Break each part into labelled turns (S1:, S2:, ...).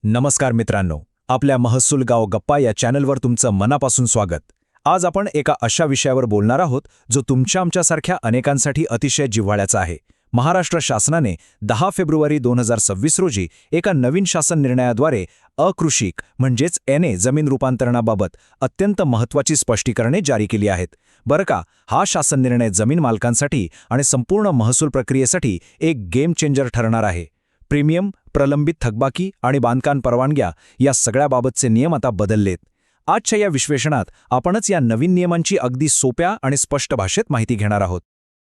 S1: नमस्कार मित्रांनो, आपल्या महसूल गाव गप्पा या चॅनलवर तुमचं मनापासून स्वागत. आज आपण एका अशा विषयावर बोलणार आहोत जो तुमच्या आमच्यासारख्या अनेकांसाठी अतिशय जिव्हाळ्याचा आहे. महाराष्ट्र शासनाने 10 फेब्रुवारी 2026 रोजी एका नवीन शासन निर्णयाद्वारे अकृषिक म्हणजेच एनए जमीन रूपांतरणाबाबत अत्यंत महत्त्वाची स्पष्टीकरणे जारी केली आहेत. बरं का, हा शासन निर्णय जमीन मालकांसाठी आणि संपूर्ण महसूल प्रक्रियेसाठी एक गेम चेंजर ठरणार आहे. प्रीमियम, प्रलंबित थकबाकी आणि बांधकाम परवानग्या या सगळ्याबाबतचे नियम आता बदललेत. आजच्या या विश्लेषणात आपणच या नवीन नियमांची अगदी सोप्या आणि स्पष्ट भाषेत माहिती घेणार आहोत.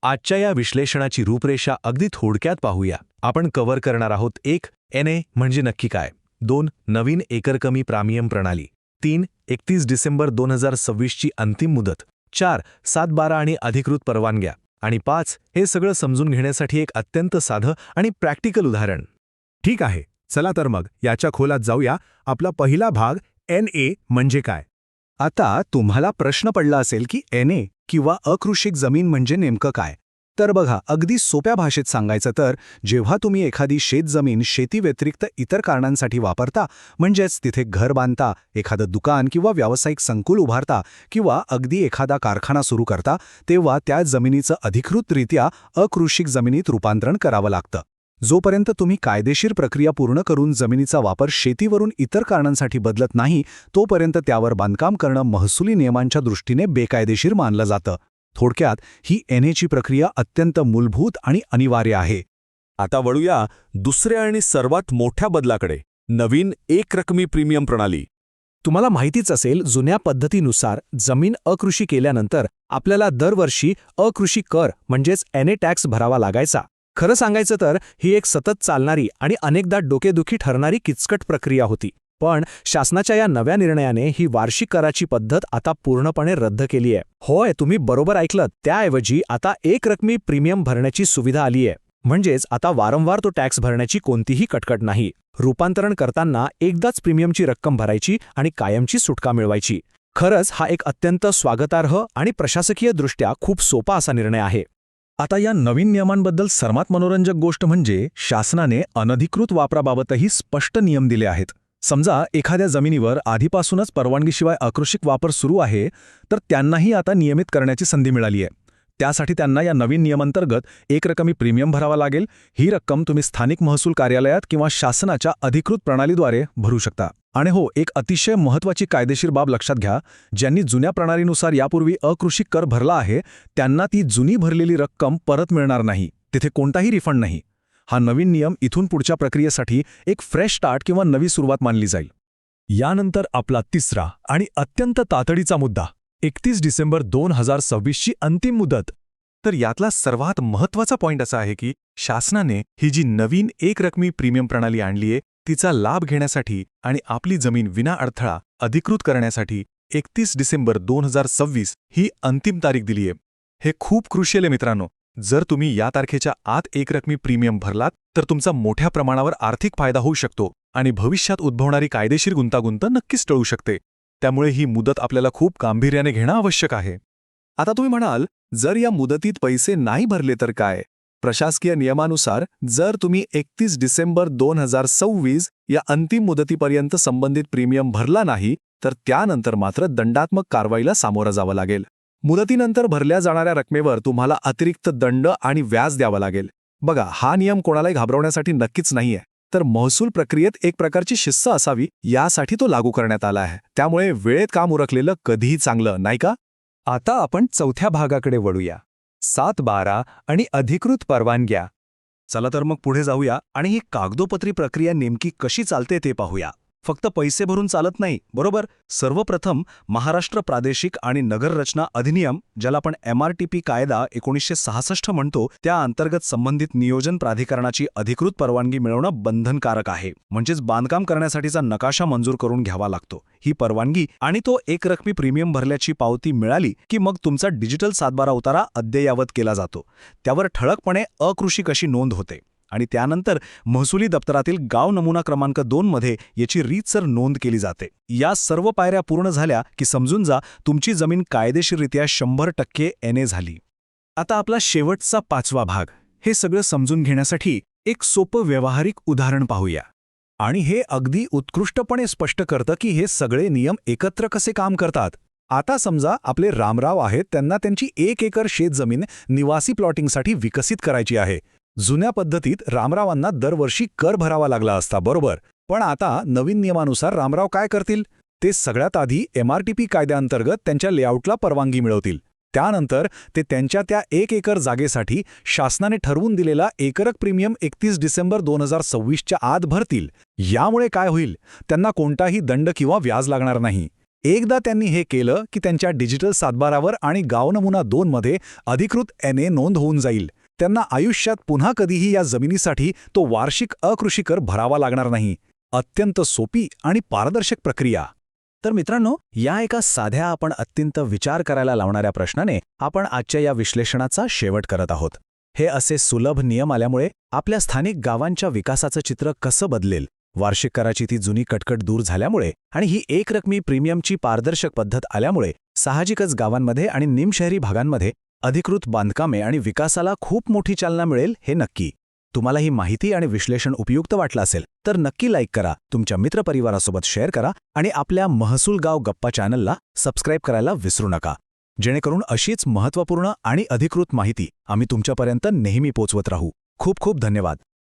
S2: आजच्या या विश्लेषणाची रूपरेषा अगदी थोडक्यात पाहूया. आपण कव्हर करणार आहोत 1. एनए म्हणजे नक्की काय, 2. नवीन एकरकमी प्रीमियम प्रणाली, 3. 31 डिसेंबर 2026 ची अंतिम मुदत, 4. 7/12 आणि अधिकृत परवानग्या, आणि 5. हे सगळं समजून घेण्यासाठी एक अत्यंत साधं आणि प्रॅक्टिकल उदाहरण.
S3: ठीक आहे, चला तर मग याच्या खोलात जाऊया. आपला पहिला भाग, एनए म्हणजे काय. आता तुम्हाला प्रश्न पडला असेल की एनए किंवा अकृषिक जमीन म्हणजे नेमकं काय. तर बघा, अगदी सोप्या भाषेत सांगायचं तर जेव्हा तुम्ही एखादी शेतजमीन शेती व्यतिरिक्त इतर कारणांसाठी वापरता, म्हणजेच तिथे घर बांधता, एखादं दुकान किंवा व्यावसायिक संकुल उभारता किंवा अगदी एखादा कारखाना सुरू करता, तेव्हा त्या जमिनीचं अधिकृतरित्या अकृषिक जमिनीत रूपांतरण करावं लागतं. जोपर्यंत तुम्ही कायदेशीर प्रक्रिया पूर्ण करून जमिनीचा वापर शेतीवरून इतर कारणांसाठी बदलत नाही, तोपर्यंत त्यावर बांधकाम करणं महसुली नियमांच्या दृष्टीने बेकायदेशीर मानलं जातं. थोडक्यात ही एनएची प्रक्रिया अत्यंत मूलभूत आणि अनिवार्य आहे.
S2: आता वळूया दुसऱ्या आणि सर्वात मोठ्या बदलाकडे, नवीन एकरकमी प्रीमियम प्रणाली.
S1: तुम्हाला माहितीच असेल, जुन्या पद्धतीनुसार जमीन अकृषी केल्यानंतर आपल्याला दरवर्षी अकृषी कर म्हणजेच एनए टॅक्स भरावा लागायचा. खरं सांगायचं तर ही एक सतत चालणारी आणि अनेकदा डोकेदुखी ठरणारी किचकट प्रक्रिया होती. पण शासनाच्या या नव्या निर्णयाने ही वार्षिक कराची पद्धत आता पूर्णपणे रद्द केली आहे. होय, तुम्ही बरोबर ऐकलं, त्याऐवजी आता एकरकमी प्रीमियम भरण्याची सुविधा आली आहे. म्हणजेच आता वारंवार तो टॅक्स भरण्याची कोणतीही कटकट नाही. रूपांतरण करताना एकदाच प्रीमियमची रक्कम भरायची आणि कायमची सुटका मिळवायची. खरंच हा एक अत्यंत स्वागतार्ह आणि प्रशासकीयदृष्ट्या खूप सोपा असा निर्णय आहे.
S3: आता या नवीन नियमांबद्दल सर्वात मनोरंजक गोष्ट म्हणजे शासनाने अनधिकृत वापराबाबतही स्पष्ट नियम दिले आहेत. समजा एखाद्या जमिनीवर आधीपासूनच परवानगीशिवाय अकृषिक वापर सुरू आहे, तर त्यांनाही आता नियमित करण्याची संधी मिळाली आहे. त्यासाठी त्यांना या नवीन नियमांतर्गत एकरकमी प्रीमियम भरावा लागेल. ही रक्कम तुम्ही स्थानिक महसूल कार्यालयात किंवा शासनाच्या अधिकृत प्रणालीद्वारे भरू शकता. आणि हो, एक अतिशय महत्त्वाची कायदेशीर बाब लक्षात घ्या, ज्यांनी जुन्या प्रणालीनुसार यापूर्वी अकृषिक कर भरला आहे, त्यांना ती जुनी भरलेली रक्कम परत मिळणार नाही. तिथे कोणताही रिफंड नाही. हा नवीन नियम इथून पुढच्या प्रक्रियेसाठी एक फ्रेश स्टार्ट किंवा नवी सुरुवात मानली जाईल.
S2: यानंतर आपला तिसरा आणि अत्यंत तातडीचा मुद्दा, 31 डिसेंबर 2026 ची अंतिम मुदत. तर यातला सर्वात महत्त्वाचा पॉइंट असा आहे की शासनाने ही जी नवीन एकरकमी प्रीमियम प्रणाली आणलीये, तिचा लाभ घेण्यासाठी आणि आपली जमीन विना अडथळा अधिकृत करण्यासाठी 31 डिसेंबर 2026 ही अंतिम तारीख दिलीये. हे खूप क्रुशियल आहे मित्रांनो. जर तुम्ही या तारखेच्या आत एकरकमी प्रीमियम भरलात तर तुमचा मोठ्या प्रमाणावर आर्थिक फायदा होऊ शकतो आणि भविष्यात उद्भवणारी कायदेशीर गुंतागुंत नक्कीच टळू शकते. त्यामुळे ही मुदत आपल्याला खूप गांभीर्याने घेणं आवश्यक आहे.
S3: आता तुम्ही म्हणाल, जर या मुदतीत पैसे नाही भरले तर काय. प्रशासकीय नियमानुसार जर तुम्ही 31 डिसेंबर 2026 या अंतिम मुदतीपर्यंत संबंधित प्रीमियम भरला नाही, तर त्यानंतर मात्र दंडात्मक कारवाईला सामोरं जावं लागेल. मुदतीनंतर भरल्या जाणाऱ्या रकमेवर तुम्हाला अतिरिक्त दंड आणि व्याज द्यावं लागेल. बघा, हा नियम कोणालाही घाबरवण्यासाठी नक्कीच नाहीये, तर महसूल प्रक्रियेत एक प्रकारची शिस्त असावी यासाठी तो लागू करण्यात आला आहे. त्यामुळे वेळेत काम उरकलेलं कधीही चांगलं, नाही का.
S1: आता आपण चौथ्या भागाकडे वळूया, 7/12 आणि अधिकृत परवानग्या.
S3: चला तर मग पुढे जाऊया आणि ही कागदोपत्री प्रक्रिया नेमकी कशी चालते ते पाहूया. फक्त पैसे भरून चालत नाही, बरोबर. सर्वप्रथम महाराष्ट्र प्रादेशिक आणि नगर रचना अधिनियम, ज्याला आपण MRTP कायदा 1966 म्हणतो, त्या अंतर्गत संबंधित नियोजन प्राधिकरणाची अधिकृत परवानगी मिळवणं बंधनकारक आहे. म्हणजेच बांधकाम करण्यासाठीचा नकाशा मंजूर करून घ्यावा लागतो. ही परवानगी आणि तो एकरकमी प्रीमियम भरल्याची पावती मिळाली की मग तुमचा डिजिटल 7/12 उतारा अद्ययावत केला जातो. त्यावर ठळकपणे अकृषिक अशी नोंद होते आणि त्यानंतर महसुली दप्तरातील गाव नमुना क्रमांक 2 मध्ये याची रीतसर नोंद केली जाते. या सर्व पायऱ्या पूर्ण झाल्या की समजून जा, तुमची जमीन कायदेशीररित्या 100% एनए झाली. आता आपला शेवटचा 5वा भाग. हे सगळं समजून घेण्यासाठी एक सोपं व्यावहारिक उदाहरण पाहूया. आणि हे अगदी उत्कृष्टपणे स्पष्ट करतं की हे सगळे नियम एकत्र कसे काम करतात. आता समजा आपले रामराव आहेत, त्यांना त्यांची 1 एकर शेतजमीन निवासी प्लॉटिंगसाठी विकसित करायची आहे. जुन्या पद्धतीत रामरावांना दरवर्षी कर भरावा लागला असता, बरोबर. पण आता नवीन नियमानुसार रामराव काय करतील? ते सगळ्यात आधी MRTP कायद्याअंतर्गत त्यांच्या लेआउटला परवानगी मिळवतील. त्यानंतर ते त्यांच्या त्या 1 एकर जागेसाठी शासनाने ठरवून दिलेला एकरक प्रीमियम 31 डिसेंबर 2026च्या आत भरतील. यामुळे काय होईल? त्यांना कोणताही दंड किंवा व्याज लागणार नाही. एकदा त्यांनी हे केलं की त्यांच्या डिजिटल सातबारावर आणि गाव नमुना 2 मध्ये अधिकृत NA नोंद होऊन जाईल. त्यांना आयुष्यात पुन्हा कधीही या जमिनीसाठी तो वार्षिक अकृषी कर भरावा लागणार नाही. अत्यंत सोपी आणि पारदर्शक प्रक्रिया. तर मित्रांनो, या एका साध्या आपण अत्यंत विचार करायला लावणाऱ्या प्रश्नाने आपण आजच्या या विश्लेषणाचा शेवट करत आहोत. हे असे सुलभ नियम आल्यामुळे आपल्या स्थानिक गावांच्या विकासाचं चित्र कसं बदलेल? वार्षिक कराची ती जुनी कटकट दूर झाल्यामुळे आणि ही एकरकमी प्रीमियमची पारदर्शक पद्धत आल्यामुळे साहजिकच गावांमध्ये आणि निमशहरी भागांमध्ये अधिकृत बांधकामे आणि विकासाला खूप मोठी चालना मिळेल, हे नक्की. तुम्हाला ही माहिती आणि विश्लेषण उपयुक्त वाटलं असेल तर नक्की लाईक करा, तुमच्या मित्रपरिवारासोबत शेअर करा आणि आपल्या महसूल गाव गप्पा चॅनलला सबस्क्राईब करायला विसरू नका, जेणेकरून अशीच महत्त्वपूर्ण आणि अधिकृत माहिती आम्ही तुमच्यापर्यंत नेहमी पोचवत राहू. खूप खूप धन्यवाद.